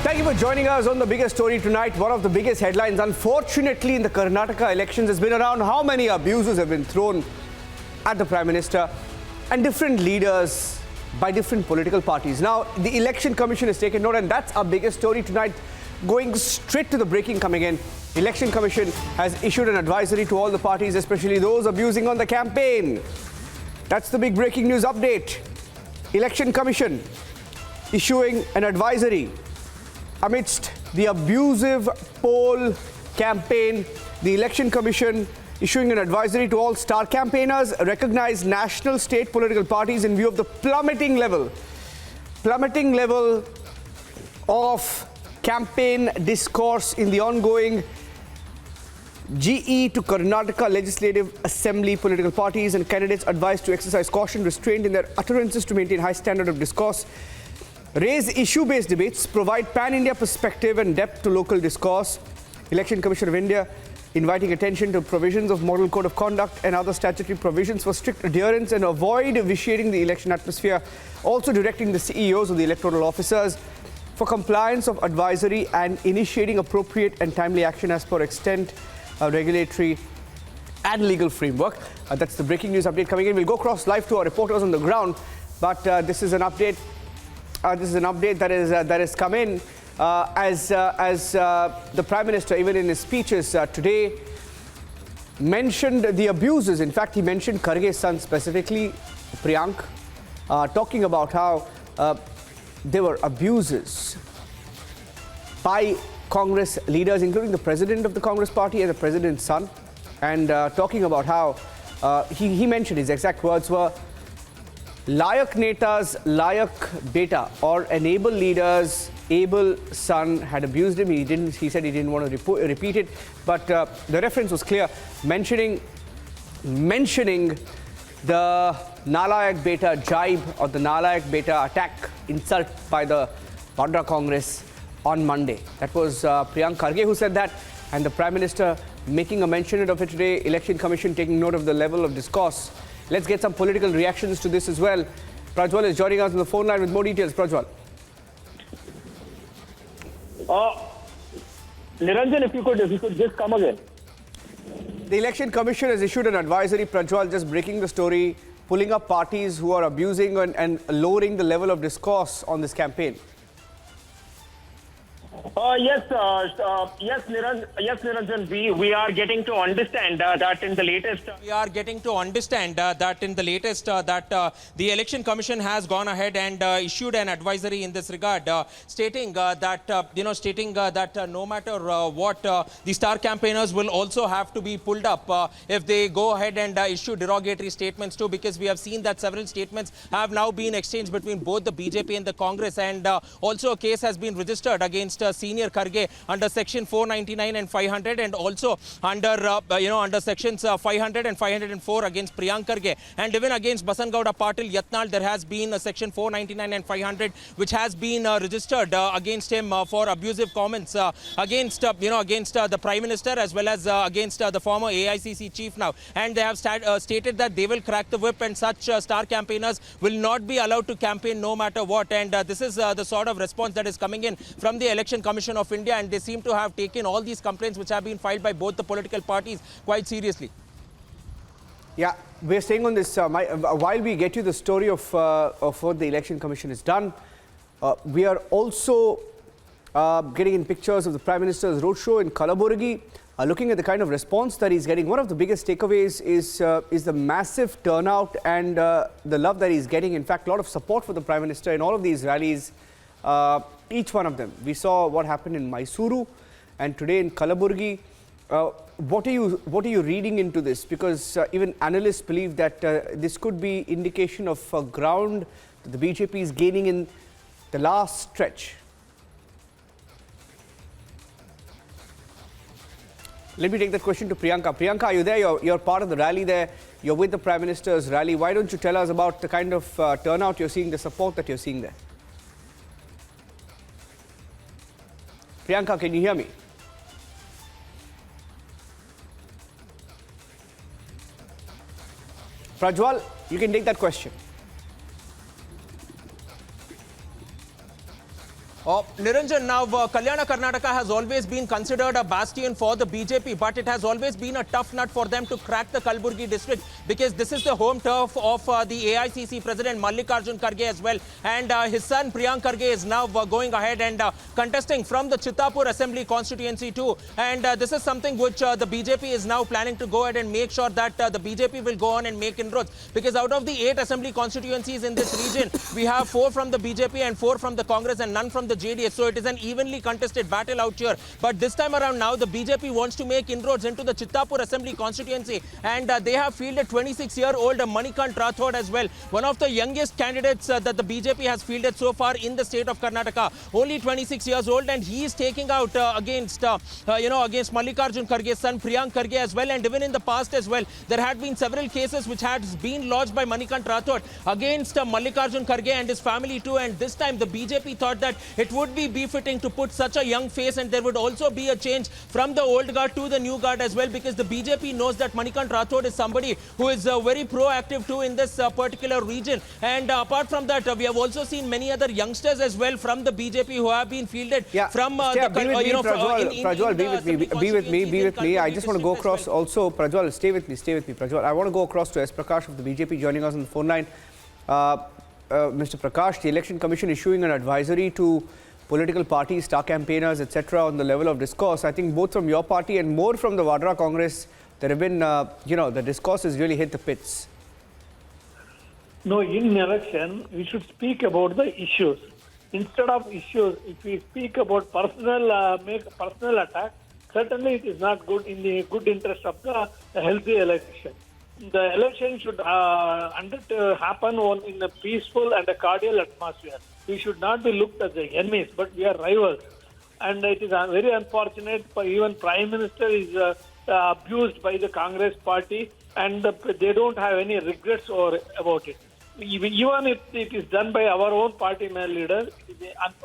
Thank you for joining us on the biggest story tonight. One of the biggest headlines, unfortunately, in the Karnataka elections has been around how many abuses have been thrown at the Prime Minister and different leaders by different political parties. Now, the Election Commission has taken note, and that's our biggest story tonight. Going straight to the breaking coming in, Election Commission has issued an advisory to all the parties, especially those abusing on the campaign. That's the big breaking news update. Election Commission issuing an advisory amidst the abusive poll campaign. The Election Commission issuing an advisory to all star campaigners, recognize national state political parties in view of the plummeting level of campaign discourse in the ongoing GE to Karnataka Legislative Assembly. Political parties and candidates advised to exercise caution, restraint in their utterances to maintain high standard of discourse, raise issue-based debates, provide pan-India perspective and depth to local discourse. Election Commission of India inviting attention to provisions of Model Code of Conduct and other statutory provisions for strict adherence and avoid vitiating the election atmosphere. Also directing the CEOs of the electoral officers for compliance of advisory and initiating appropriate and timely action as per extent, regulatory and legal framework. That's the breaking news update coming in. We'll go across live to our reporters on the ground, but this is an update. This is an update that has come in as the Prime Minister, even in his speeches today, mentioned the abuses. In fact, he mentioned Kharge's son specifically, Priyank, talking about how there were abuses by Congress leaders, including the president of the Congress party and the president's son, and talking about how he mentioned, his exact words were, Layak Netas, Layak Beta, or an able leader's able son had abused him. He said he didn't want to repeat it, but the reference was clear, mentioning the Nalayak Beta jibe or the Nalayak Beta attack, insult by the Vadra Congress on Monday. That was Priyank Kharge who said that, and the Prime Minister making a mention of it today. Election Commission taking note of the level of discourse. Let's get some political reactions to this as well. Prajwal is joining us on the phone line with more details. Prajwal. Niranjan, if you could just come again. The Election Commission has issued an advisory, Prajwal, just breaking the story, pulling up parties who are abusing and lowering the level of discourse on this campaign. Yes, Niranjan, we are getting to understand that in the latest. The Election Commission has gone ahead and issued an advisory in this regard, stating that no matter what, the star campaigners will also have to be pulled up if they go ahead and issue derogatory statements too, because we have seen that several statements have now been exchanged between both the BJP and the Congress, and also a case has been registered against Senior Kharge under Section 499 and 500, and also under Sections 500 and 504 against Priyank Kharge, and even against Basangauda Patil Yatnal there has been a Section 499 and 500 which has been registered against him for abusive comments against the Prime Minister as well as against the former AICC chief now, and they have stated that they will crack the whip and such star campaigners will not be allowed to campaign no matter what, and this is the sort of response that is coming in from the Election Commission of India, and they seem to have taken all these complaints which have been filed by both the political parties quite seriously. Yeah, we're staying on this. While we get you the story of what the Election Commission has done, we are also getting in pictures of the Prime Minister's roadshow in Kalaburag, looking at the kind of response that he's getting. One of the biggest takeaways is the massive turnout and the love that he's getting. In fact, a lot of support for the Prime Minister in all of these rallies. Each one of them. We saw what happened in Mysuru and today in Kalaburagi. What are you reading into this? Because even analysts believe that this could be indication of ground that the BJP is gaining in the last stretch. Let me take that question to Priyanka. Priyanka, are you there? You're part of the rally there. You're with the Prime Minister's rally. Why don't you tell us about the kind of turnout you're seeing, the support that you're seeing there? Priyanka, can you hear me? Prajwal, you can take that question. Niranjan, now Kalyana Karnataka has always been considered a bastion for the BJP, but it has always been a tough nut for them to crack the Kalaburag district because this is the home turf of the AICC President Mallikarjun Kharge as well. And his son Priyank Kharge is now going ahead and contesting from the Chittapur Assembly constituency too. And this is something which the BJP is now planning to go ahead and make sure that the BJP will go on and make inroads. Because out of the 8 assembly constituencies in this region, we have 4 from the BJP and 4 from the Congress and none from the JDS. So it is an evenly contested battle out here. But this time around now, the BJP wants to make inroads into the Chittapur Assembly constituency. And they have fielded 26-year-old Mallikarjun Kharge as well. One of the youngest candidates that the BJP has fielded so far in the state of Karnataka. Only 26 years old, and he is taking out against against Mallikarjun Kharge's son Priyank Kharge as well. And even in the past as well, there had been several cases which had been lodged by Mallikarjun Kharge against Mallikarjun Kharge and his family too. And this time the BJP thought that it would be befitting to put such a young face, and there would also be a change from the old guard to the new guard as well, because the BJP knows that Mallikarjun Kharge is somebody who is very proactive too in this particular region. And apart from that, we have also seen many other youngsters as well from the BJP who have been fielded from Prajwal, be with me. I just want to go across also. Prajwal, stay with me, Prajwal. I want to go across to S. Prakash of the BJP joining us on the phone line. Mr. Prakash, the Election Commission issuing an advisory to political parties, star campaigners, etc. on the level of discourse. I think both from your party and more from the Vadra Congress, there have been, the discourse has really hit the pits. No, in election, we should speak about the issues. Instead of issues, if we speak about make personal attack, certainly it is not good in the good interest of the healthy election. The election should happen in a peaceful and a cordial atmosphere. We should not be looked as the enemies, but we are rivals. And it is very unfortunate. Even Prime Minister is abused by the Congress party, and they don't have any regrets about it. Even if it is done by our own party male leader,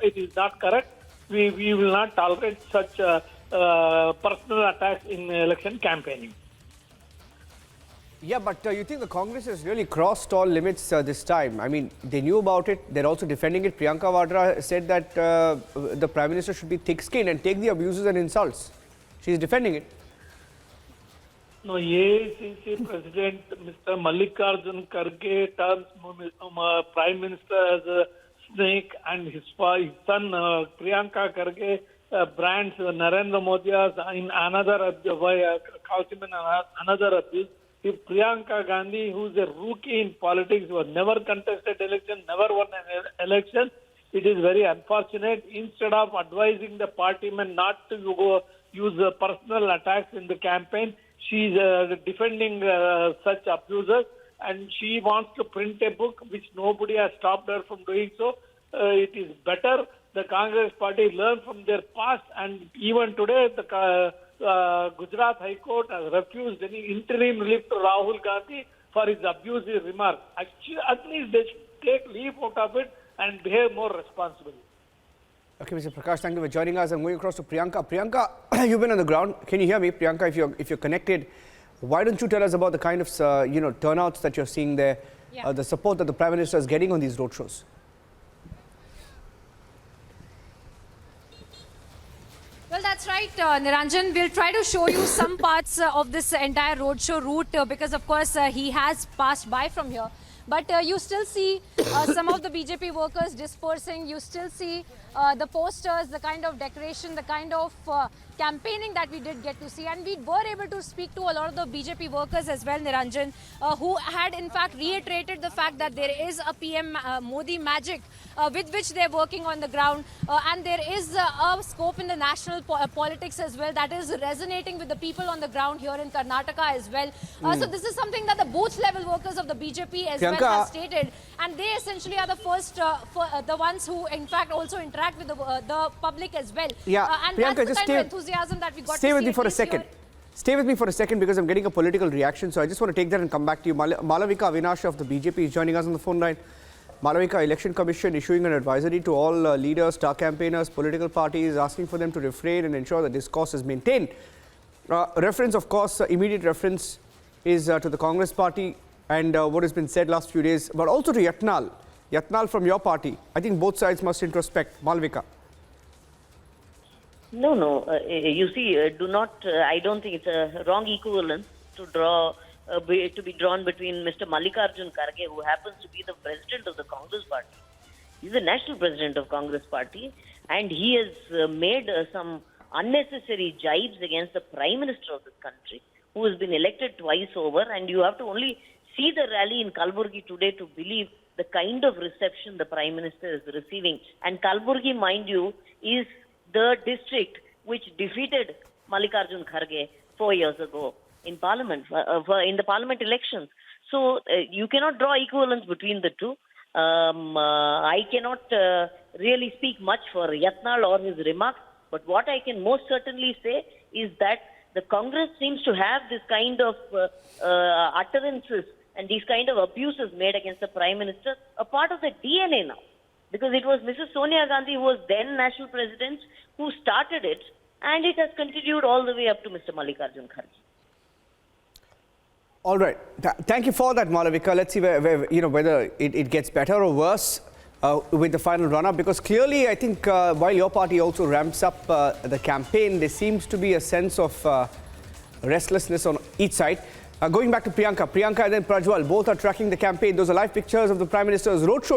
it is not correct. We will not tolerate such personal attacks in election campaigning. Yeah, but you think the Congress has really crossed all limits this time? I mean, they knew about it. They're also defending it. Priyanka Vadra said that the Prime Minister should be thick-skinned and take the abuses and insults. She's defending it. No, AICC President Mr. Mallikarjun Kharge terms Prime Minister as a snake, and his son Priyanka Kharge brands Narendra Modi as in another abuse. If Priyanka Gandhi, who is a rookie in politics, who has never contested election, never won an election, it is very unfortunate. Instead of advising the partymen not to use personal attacks in the campaign, she is defending such abusers, and she wants to print a book which nobody has stopped her from doing so. It is better the Congress party learn from their past, and even today the Gujarat High Court has refused any interim relief to Rahul Gandhi for his abusive remarks. Actually, at least they should take leave out of it and behave more responsibly. Okay, Mr. Prakash, thank you for joining us. I'm going across to Priyanka. Priyanka, you've been on the ground. Can you hear me? Priyanka, if you're connected, why don't you tell us about the kind of turnouts that you're seeing there, the support that the Prime Minister is getting on these roadshows? Well, that's right, Niranjan. We'll try to show you some parts of this entire roadshow route because, of course, he has passed by from here. But you still see some of the BJP workers dispersing. You still see the posters, the kind of decoration, the kind of campaigning that we did get to see. And we were able to speak to a lot of the BJP workers as well, Niranjan, who had in fact reiterated the fact that there is a PM Modi magic with which they're working on the ground. And there is a scope in the national politics as well that is resonating with the people on the ground here in Karnataka as well. So this is something that the booth level workers of the BJP as well have stated. And they essentially are the first, the ones who in fact also interact with the public as well. Yeah, and Priyanka, that's the kind of enthusiasm that we got to see. Stay with me for a second. Stay with me for a second because I'm getting a political reaction. So I just want to take that and come back to you. Malavika Avinash of the BJP is joining us on the phone line. Malavika, Election Commission issuing an advisory to all leaders, star campaigners, political parties, asking for them to refrain and ensure that discourse is maintained. Reference, of course, immediate reference is to the Congress party and what has been said last few days, but also to Yatnal. Yatnal from your party. I think both sides must introspect. Malavika. No, no. You see, do not. I don't think it's a wrong equivalence to to be drawn between Mr. Mallikarjun Kharge, who happens to be the president of the Congress Party. He's the national president of Congress Party, and he has made some unnecessary jibes against the Prime Minister of this country, who has been elected twice over. And you have to only see the rally in Kalaburag today to believe the kind of reception the Prime Minister is receiving. And Kalaburag, mind you, is the district which defeated Mallikarjun Kharge 4 years ago in Parliament, in the Parliament elections. So you cannot draw equivalence between the two. I cannot really speak much for Yatnal or his remarks, but what I can most certainly say is that the Congress seems to have this kind of utterances and these kind of abuses made against the Prime Minister a part of the DNA now. Because it was Mrs. Sonia Gandhi, who was then national president, who started it, and it has continued all the way up to Mr. Mallikarjun Kharge. All right. Thank you for that, Malavika. Let's see whether it gets better or worse with the final run-up. Because clearly, I think while your party also ramps up the campaign, there seems to be a sense of restlessness on each side. Going back to Priyanka and then Prajwal, both are tracking the campaign. Those are live pictures of the Prime Minister's roadshow in